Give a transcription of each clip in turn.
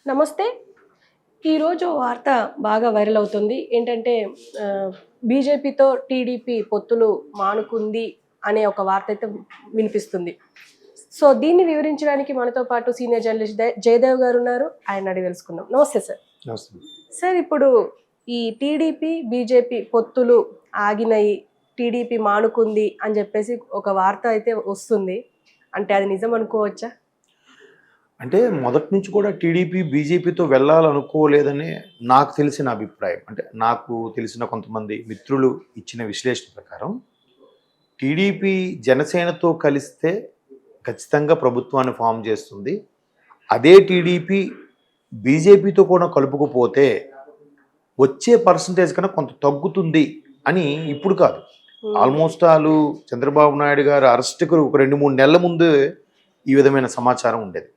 నమస్తే. ఈరోజు వార్త బాగా వైరల్ అవుతుంది. ఏంటంటే బీజేపీతో టీడీపీ పొత్తులు మానుకుంది అనే ఒక వార్త అయితే వినిపిస్తుంది. సో దీన్ని వివరించడానికి మనతో పాటు సీనియర్ జర్నలిస్ట్ జయదేవ్ గారు ఉన్నారు. ఆయన అడిగి తెలుసుకుందాం. నమస్తే సార్. నమస్తే. సార్, ఇప్పుడు ఈ టీడీపీ బీజేపీ పొత్తులు ఆగినాయి, టీడీపీ మానుకుంది అని చెప్పేసి ఒక వార్త అయితే వస్తుంది. అంటే అది నిజం అనుకోవచ్చా? అంటే మొదటి నుంచి కూడా టీడీపీ బీజేపీతో వెళ్ళాలనుకోలేదని నాకు తెలిసిన అభిప్రాయం. అంటే నాకు తెలిసిన కొంతమంది మిత్రులు ఇచ్చిన విశ్లేషణ ప్రకారం టీడీపీ జనసేనతో కలిస్తే ఖచ్చితంగా ప్రభుత్వాన్ని ఫామ్ చేస్తుంది. అదే టీడీపీ బీజేపీతో కూడా కలుపుకుపోతే వచ్చే పర్సంటేజ్ కన్నా కొంత తగ్గుతుంది అని ఇప్పుడు కాదు, ఆల్మోస్ట్ ఆల్ చంద్రబాబు నాయుడు గారు అరెస్ట్కు ఒక 2-3 నెలల ముందు ఈ విధమైన సమాచారం ఉండేది.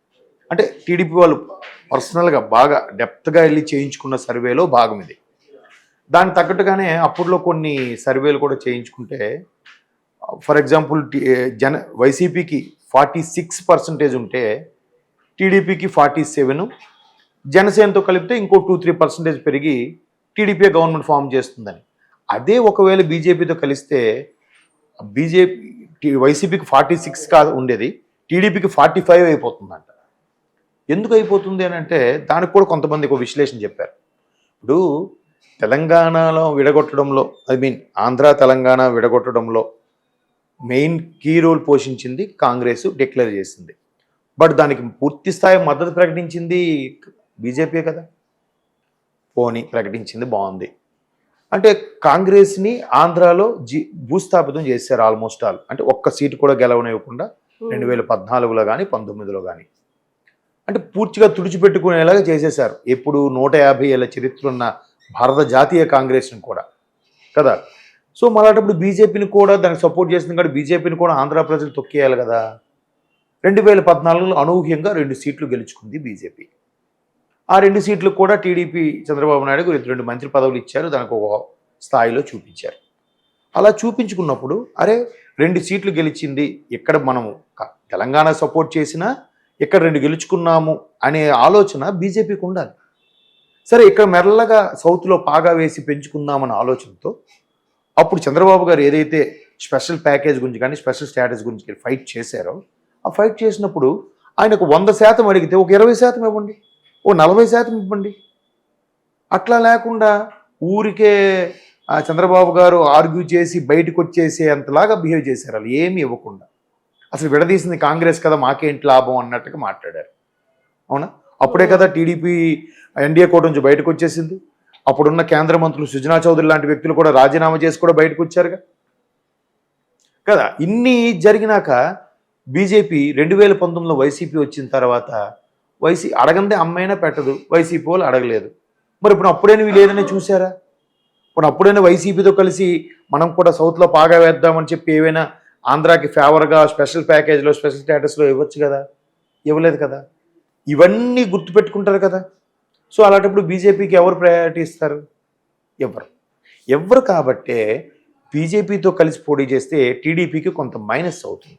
అంటే టీడీపీ వాళ్ళు పర్సనల్గా బాగా డెప్త్గా వెళ్ళి చేయించుకున్న సర్వేలో భాగం ఇది. దానికి తగ్గట్టుగానే అప్పట్లో కొన్ని సర్వేలు కూడా చేయించుకుంటే, ఫర్ ఎగ్జాంపుల్ వైసీపీకి 46% ఉంటే టీడీపీకి 47, జనసేనతో కలిపితే ఇంకో 2-3% పెరిగి టీడీపీ గవర్నమెంట్ ఫామ్ చేస్తుందని. అదే ఒకవేళ బీజేపీతో కలిస్తే వైసీపీకి 46 కాదు ఉండేది, టీడీపీకి 45 అయిపోతుందంట. ఎందుకు అయిపోతుంది అని అంటే దానికి కూడా కొంతమంది ఒక విశ్లేషణ చెప్పారు. ఇప్పుడు తెలంగాణలో విడగొట్టడంలో, ఆంధ్ర తెలంగాణ విడగొట్టడంలో మెయిన్ కీ రోల్ పోషించింది కాంగ్రెస్, డిక్లేర్ చేసింది. బట్ దానికి పూర్తి స్థాయి మద్దతు ప్రకటించింది బీజేపీ కదా. పోనీ ప్రకటించింది, బాగుంది. అంటే కాంగ్రెస్ని ఆంధ్రాలో భూస్థాపితం చేశారు ఆల్మోస్ట్ ఆల్. అంటే ఒక్క సీటు కూడా గెలవనివ్వకుండా 2014లో కానీ 19లో కానీ అంటే పూర్తిగా తుడిచిపెట్టుకునేలాగా చేసేశారు. ఎప్పుడు 150 ఏళ్ళ చరిత్ర ఉన్న భారత జాతీయ కాంగ్రెస్ని కూడా కదా. సో మళ్ళాటప్పుడు బీజేపీని కూడా దానికి సపోర్ట్ చేసింది కాబట్టి బీజేపీని కూడా ఆంధ్ర ప్రజలు తొక్కేయాలి కదా. 2014లో అనూహ్యంగా 2 సీట్లు గెలుచుకుంది బీజేపీ. ఆ 2 సీట్లు కూడా టీడీపీ చంద్రబాబు నాయుడు 2 మంత్రి పదవులు ఇచ్చారు, దానికి ఒక స్థాయిలో చూపించారు. అలా చూపించుకున్నప్పుడు అరే 2 సీట్లు గెలిచింది, ఇక్కడ మనం తెలంగాణ సపోర్ట్ చేసినా ఇక్కడ 2 గెలుచుకున్నాము అనే ఆలోచన బీజేపీకి ఉండాలి. సరే ఇక్కడ మెల్లగా సౌత్లో పాగా వేసి పెంచుకుందామన్న ఆలోచనతో అప్పుడు చంద్రబాబు గారు ఏదైతే స్పెషల్ ప్యాకేజ్ గురించి కానీ స్పెషల్ స్టేటస్ గురించి ఫైట్ చేశారో, ఆ ఫైట్ చేసినప్పుడు ఆయనకు 100% అడిగితే ఒక 20% ఇవ్వండి, ఓ 40% ఇవ్వండి. అట్లా లేకుండా ఊరికే చంద్రబాబు గారు ఆర్గ్యూ చేసి బయటకు వచ్చేసే అంతలాగా బిహేవ్ చేశారు. వాళ్ళు ఏమీ ఇవ్వకుండా అసలు విడదీసింది కాంగ్రెస్ కదా, మాకేంటి లాభం అన్నట్టుగా మాట్లాడారు. అవునా? అప్పుడే కదా టీడీపీ ఎన్డీఏ కోట నుంచి బయటకు వచ్చేసింది. అప్పుడున్న కేంద్ర మంత్రులు సుజనా చౌదరి లాంటి వ్యక్తులు కూడా రాజీనామా చేసి కూడా బయటకు వచ్చారుగా కదా. ఇన్ని జరిగినాక బీజేపీ 2019లో వైసీపీ వచ్చిన తర్వాత అడగందే అమ్మైనా పెట్టదు, వైసీపీ వాళ్ళు అడగలేదు. మరి ఇప్పుడు అప్పుడైనా వీళ్ళు ఏదైనా చూసారా? ఇప్పుడు అప్పుడైనా వైసీపీతో కలిసి మనం కూడా సౌత్లో పాగా వేద్దామని చెప్పి ఏవైనా ఆంధ్రాకి ఫేవర్గా స్పెషల్ ప్యాకేజ్లో స్పెషల్ స్టేటస్లో ఇవ్వచ్చు కదా, ఇవ్వలేదు కదా. ఇవన్నీ గుర్తుపెట్టుకుంటారు కదా. సో అలాంటప్పుడు బీజేపీకి ఎవరు ప్రయారిటీ ఇస్తారు? ఎవరు కాబట్టే బీజేపీతో కలిసి పోటీ చేస్తే టీడీపీకి కొంత మైనస్ అవుతుంది.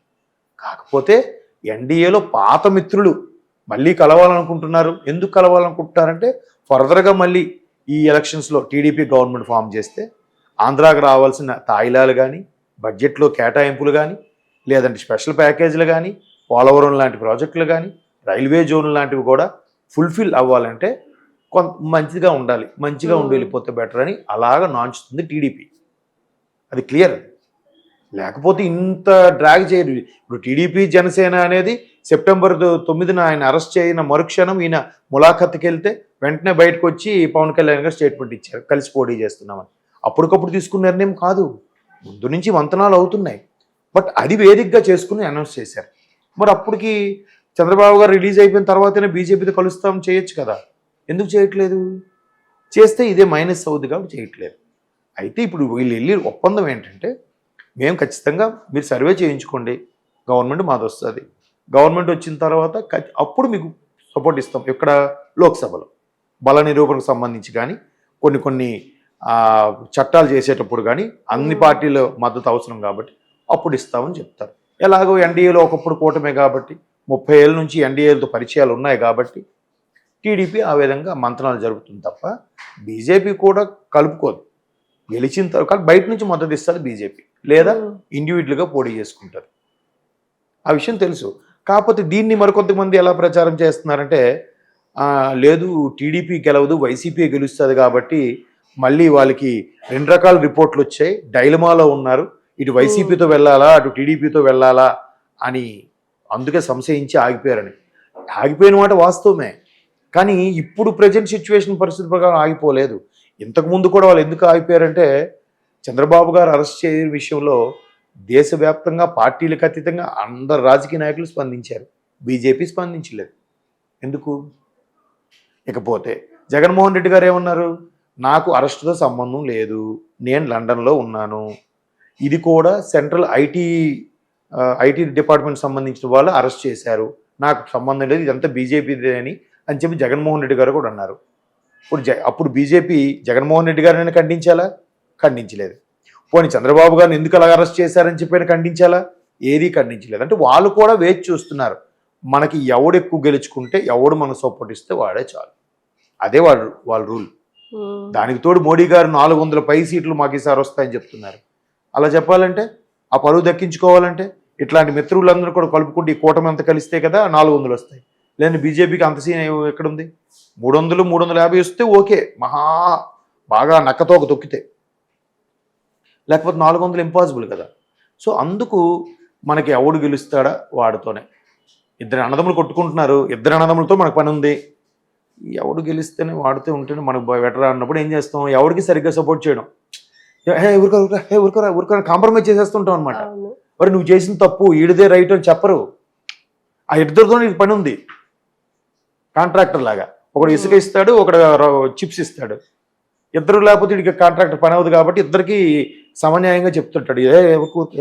కాకపోతే ఎన్డీఏలో పాత మిత్రులు మళ్ళీ కలవాలనుకుంటున్నారు. ఎందుకు కలవాలనుకుంటున్నారంటే ఫర్దర్గా మళ్ళీ ఈ ఎలక్షన్స్లో టీడీపీ గవర్నమెంట్ ఫామ్ చేస్తే ఆంధ్రాకి రావాల్సిన తాయిలాలు కానీ, బడ్జెట్లో కేటాయింపులు కానీ, లేదంటే స్పెషల్ ప్యాకేజీలు కానీ, పోలవరం లాంటి ప్రాజెక్టులు కానీ, రైల్వే జోన్లు లాంటివి కూడా ఫుల్ఫిల్ అవ్వాలంటే కొంత మంచిగా ఉండాలి, మంచిగా ఉండి వెళ్ళిపోతే బెటర్ అని అలాగా నాంచుతుంది టీడీపీ. అది క్లియర్. లేకపోతే ఇంత డ్రాగ్ చేయరు. ఇప్పుడు టీడీపీ జనసేన అనేది సెప్టెంబర్ 9న ఆయన అరెస్ట్ చేయన మరుక్షణం ఈయన ములాఖత్కి వెళ్తే వెంటనే బయటకు వచ్చి పవన్ కళ్యాణ్ గారు స్టేట్మెంట్ ఇచ్చారు, కలిసి పోటీ చేస్తున్నామని. అప్పటికప్పుడు తీసుకున్న నిర్ణయం కాదు, ముందు నుంచి మంతనాలు అవుతున్నాయి. బట్ అది వేదికగా చేసుకుని అనౌన్స్ చేశారు. మరి అప్పటికి చంద్రబాబు గారు రిలీజ్ అయిపోయిన తర్వాతనే బీజేపీతో కలుస్తాం చేయొచ్చు కదా, ఎందుకు చేయట్లేదు? చేస్తే ఇదే మైనస్ అవుద్ది కాబట్టి చేయట్లేదు. అయితే ఇప్పుడు వీళ్ళు వెళ్ళి ఒప్పందం ఏంటంటే, మేము ఖచ్చితంగా మీరు సర్వే చేయించుకోండి, గవర్నమెంట్ మాది వస్తుంది, గవర్నమెంట్ వచ్చిన తర్వాత అప్పుడు మీకు సపోర్ట్ ఇస్తాం. ఇక్కడ లోక్సభలో బల నిరూపణకు సంబంధించి కానీ కొన్ని చట్టాలు చేసేటప్పుడు కానీ అన్ని పార్టీల మద్దతు అవసరం కాబట్టి అప్పుడు ఇస్తామని చెప్తారు. ఎలాగో ఎన్డీఏలో ఒకప్పుడు కూటమే కాబట్టి 30 ఏళ్ళ నుంచి ఎన్డీఏలతో పరిచయాలు ఉన్నాయి కాబట్టి టీడీపీ ఆ విధంగా మంత్రాలు జరుపుతుంది తప్ప బీజేపీ కూడా కలుపుకోదు. గెలిచిన తర్వాత బయట నుంచి మద్దతు ఇస్తుంది బీజేపీ, లేదా ఇండివిజువల్గా పోటీ చేసుకుంటారు. ఆ విషయం తెలుసు. కాకపోతే దీన్ని మరికొంతమంది ఎలా ప్రచారం చేస్తున్నారంటే లేదు టీడీపీ గెలవదు వైసీపీ గెలుస్తుంది కాబట్టి మళ్ళీ వాళ్ళకి 2 రకాల రిపోర్ట్లు వచ్చాయి, డైలమాలో ఉన్నారు, ఇటు వైసీపీతో వెళ్ళాలా అటు టీడీపీతో వెళ్ళాలా అని అందుకే సంశయించి ఆగిపోయారని. ఆగిపోయిన మాట వాస్తవమే, కానీ ఇప్పుడు ప్రజెంట్ సిచ్యువేషన్ పరిస్థితి ప్రకారం ఆగిపోలేదు. ఇంతకుముందు కూడా వాళ్ళు ఎందుకు ఆగిపోయారంటే చంద్రబాబు గారు అరెస్ట్ చేయని విషయంలో దేశవ్యాప్తంగా పార్టీలకు అతీతంగా అందరు రాజకీయ నాయకులు స్పందించారు, బీజేపీ స్పందించలేదు. ఎందుకు? ఇకపోతే జగన్మోహన్ రెడ్డి గారు ఏమన్నారు, నాకు అరెస్టుతో సంబంధం లేదు, నేను లండన్లో ఉన్నాను, ఇది కూడా సెంట్రల్ ఐటీ డిపార్ట్మెంట్ సంబంధించిన వాళ్ళు అరెస్ట్ చేశారు, నాకు సంబంధం లేదు, ఇదంతా బీజేపీదే అని చెప్పి జగన్మోహన్ రెడ్డి గారు కూడా అన్నారు. అప్పుడు బీజేపీ జగన్మోహన్ రెడ్డి గారిని ఖండించాలా? ఖండించలేదు. పోనీ చంద్రబాబు గారిని ఎందుకు అలా అరెస్ట్ చేశారని చెప్పి ఖండించాలా? ఏదీ ఖండించలేదు. అంటే వాళ్ళు కూడా వేచి చూస్తున్నారు, మనకి ఎవడు ఎక్కువ గెలుచుకుంటే ఎవడు మనకు సపోర్ట్ ఇస్తే వాడే చాలు, అదే వాళ్ళ రూల్. దానికి తోడు మోడీ గారు 400 పై సీట్లు మాకు ఈసారి వస్తాయని చెప్తున్నారు. అలా చెప్పాలంటే ఆ పరువు దక్కించుకోవాలంటే ఇట్లాంటి మిత్రులందరూ కూడా కలుపుకుంటే ఈ కూటమి అంతా కలిస్తే కదా 400 వస్తాయి. లేదంటే బీజేపీకి అంత సీన్ ఎక్కడుంది? 300 350 వస్తే ఓకే, బాగా నక్కతోక తొక్కితే, లేకపోతే 400 ఇంపాసిబుల్ కదా. సో అందుకు మనకి ఎవడు గెలుస్తాడా వాడితోనే. 2 అన్నదమ్ములు కొట్టుకుంటున్నారు, 2 అన్నదమ్ములతో మనకు పని ఉంది, ఎవడు గెలిస్తేనే వాడుతూ ఉంటేనే మనకు బెటర్ అన్నప్పుడు ఏం చేస్తాం, ఎవరికి సరిగ్గా సపోర్ట్ చేయడం, ఊరుకోరా కాంప్రమైజ్ చేసేస్తుంటాం అనమాట. మరి నువ్వు చేసిన తప్పు ఈడిదే రైట్ అని చెప్పరు. ఆ ఇద్దరితో నీకు పని ఉంది, కాంట్రాక్టర్ లాగా. ఒకడు ఇసుక ఇస్తాడు, ఒకడు చిప్స్ ఇస్తాడు. ఇద్దరు లేకపోతే ఇక కాంట్రాక్టర్ పని అవుతుంది కాబట్టి ఇద్దరికి సమన్యాయంగా చెప్తుంటాడు,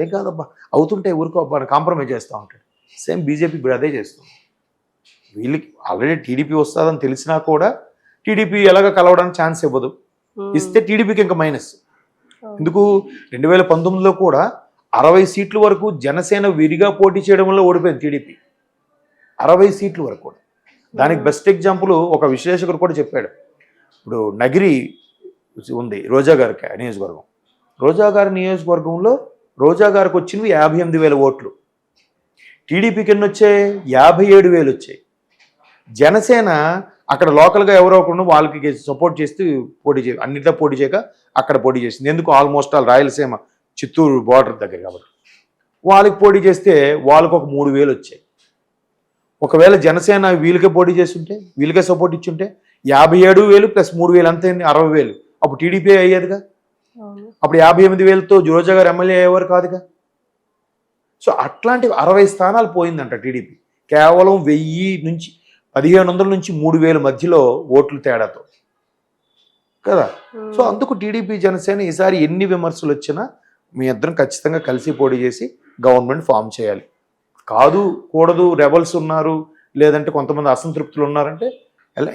ఏం కాదబ్బా అవుతుంటే ఊరుకో అబ్బా కాంప్రమైజ్ చేస్తూ ఉంటాడు. సేమ్ బీజేపీ ఇప్పుడు అదే చేస్తుంది. వీళ్ళకి ఆల్రెడీ టీడీపీ వస్తుందని తెలిసినా కూడా టీడీపీ ఎలాగ కలవడానికి ఛాన్స్ ఇవ్వదు. ఇస్తే టీడీపీకి ఇంకా మైనస్. ఎందుకు 2019లో కూడా 60 సీట్ల వరకు జనసేన విడిగా పోటీ చేయడం వల్ల ఓడిపోయింది టీడీపీ, 60 సీట్ల వరకు కూడా. దానికి బెస్ట్ ఎగ్జాంపుల్ ఒక విశ్లేషకుడు కూడా చెప్పాడు. ఇప్పుడు నగిరి ఉంది రోజా గారికి నియోజకవర్గం, రోజా గారి నియోజకవర్గంలో రోజా గారికి వచ్చినవి 58,000 ఓట్లు, టీడీపీకి ఎన్ని వచ్చాయి? 57,000 వచ్చాయి. జనసేన అక్కడ లోకల్గా ఎవరో ఒకరు వాళ్ళకి సపోర్ట్ చేస్తూ అన్నింటిలో పోటీ చేయక అక్కడ పోటీ చేసింది. ఎందుకు? Almost all Rayalaseema Chittoor border దగ్గర కాబట్టి వాళ్ళకి పోటీ చేస్తే వాళ్ళకు ఒక 3,000 వచ్చాయి. ఒకవేళ జనసేన వీళ్ళకే పోటీ చేస్తుంటే, వీళ్ళకే సపోర్ట్ ఇచ్చుంటే 57,000 ప్లస్ 3,000 అంతే 60,000. అప్పుడు టీడీపీ అయ్యేదిగా. అప్పుడు 58,000తో రోజా గారు ఎమ్మెల్యే అయ్యేవారు కాదుగా. సో అట్లాంటి 60 స్థానాలు పోయిందంట టీడీపీ, కేవలం 1,000 నుంచి 1,500 నుంచి 3,000 మధ్యలో ఓట్లు తేడాతో కదా. సో అందుకు టీడీపీ జనసేన ఈసారి ఎన్ని విమర్శలు వచ్చినా మీ ఇద్దరం ఖచ్చితంగా కలిసి పోటీ చేసి గవర్నమెంట్ ఫామ్ చేయాలి. కాదు కూడదు, రెబల్స్ ఉన్నారు, లేదంటే కొంతమంది అసంతృప్తులు ఉన్నారంటే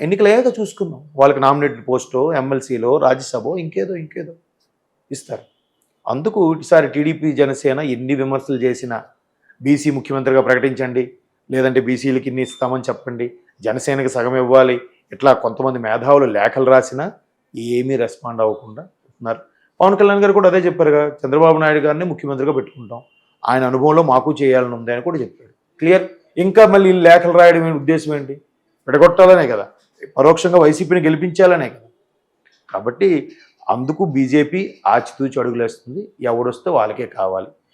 ఎన్నికలు అయ్యాక చూసుకుందాం. వాళ్ళకి నామినేటెడ్ పోస్టో, ఎమ్మెల్సీలో, రాజ్యసభ ఇంకేదో ఇస్తారు. అందుకు ఈసారి టీడీపీ జనసేన ఎన్ని విమర్శలు చేసినా బీసీ ముఖ్యమంత్రిగా ప్రకటించండి, లేదంటే బీసీలకి ఇన్ని ఇస్తామని చెప్పండి, జనసేనకి సగం ఇవ్వాలి, ఇట్లా కొంతమంది మేధావులు లేఖలు రాసినా ఏమీ రెస్పాండ్ అవ్వకుండా ఉన్నారు. పవన్ కళ్యాణ్ గారు కూడా అదే చెప్పారుగా, చంద్రబాబు నాయుడు గారిని ముఖ్యమంత్రిగా పెట్టుకుంటాం, ఆయన అనుభవంలో మాకు చేయాలని ఉంది అని కూడా చెప్పాడు. క్లియర్. ఇంకా మళ్ళీ లేఖలు రాయడం ఉద్దేశం ఏంటి? విడగొట్టాలనే కదా, పరోక్షంగా వైసీపీని గెలిపించాలనే కదా. కాబట్టి అందుకు బీజేపీ ఆచితూచి అడుగులేస్తుంది, ఎవడొస్తే వాళ్ళకే కావాలి.